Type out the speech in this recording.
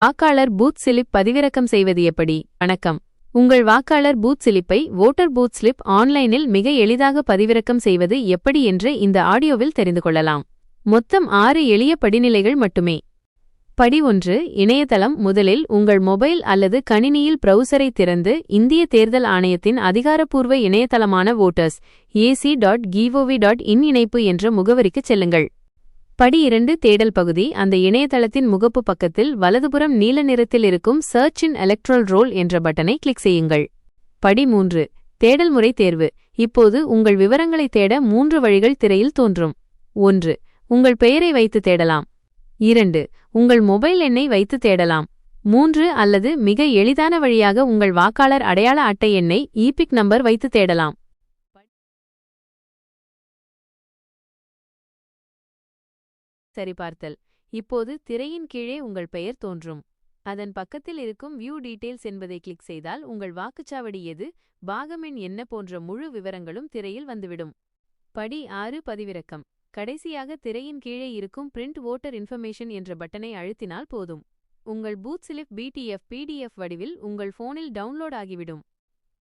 வாக்காளர் booth slip பதிவிறக்கம் செய்வது எப்படி? வணக்கம். உங்கள் வாக்காளர் பூத் ஸ்லிப்பை வோட்டர் பூத் ஸ்லிப் ஆன்லைனில் மிக எளிதாக பதிவிறக்கம் செய்வது எப்படி என்று இந்த ஆடியோவில் தெரிந்து கொள்ளலாம். மொத்தம் 6 எளிய படிநிலைகள் மட்டுமே. படி 1. இணையதளம். முதலில் உங்கள் மொபைல் அல்லது கணினியில் பிரவுசரை திறந்து இந்திய தேர்தல் ஆணையத்தின் அதிகாரப்பூர்வ இணையதளமான voters.ac.gov.in இணைப்பு என்ற முகவரிக்குச் செல்லுங்கள். படி 2. தேடல் பகுதி. அந்த இணையதளத்தின் முகப்பு பக்கத்தில் வலதுபுறம் நீல நிறத்தில் இருக்கும் சர்ச் இன் எலக்ட்ரல் ரோல் என்ற பட்டனை கிளிக் செய்யுங்கள். படி 3. தேடல் முறை தேர்வு. இப்போது உங்கள் விவரங்களை தேட 3 வழிகள் திரையில் தோன்றும். 1. உங்கள் பெயரை வைத்து தேடலாம். 2. உங்கள் மொபைல் எண்ணை வைத்து தேடலாம். 3. அல்லது மிக எளிதான வழியாக உங்கள் வாக்காளர் அடையாள அட்டை எண்ணை இபிக் நம்பர் வைத்து தேடலாம். சரிபார்த்தல். இப்போது திரையின் கீழே உங்கள் பெயர் தோன்றும். அதன் பக்கத்தில் இருக்கும் வியூ டீடைல்ஸ் என்பதை கிளிக் செய்தால் உங்கள் வாக்குச்சாவடி எது, பாகமெண் என்ன போன்ற முழு விவரங்களும் திரையில் வந்துவிடும். படி 6. பதிவிறக்கம். கடைசியாக திரையின் கீழே இருக்கும் பிரிண்ட் வோட்டர் இன்ஃபர்மேஷன் என்ற பட்டனை அழுத்தினால் போதும். உங்கள் பூத் ஸ்லிப் பிடிஎஃப் வடிவில் உங்கள் போனில் டவுன்லோட் ஆகிவிடும்.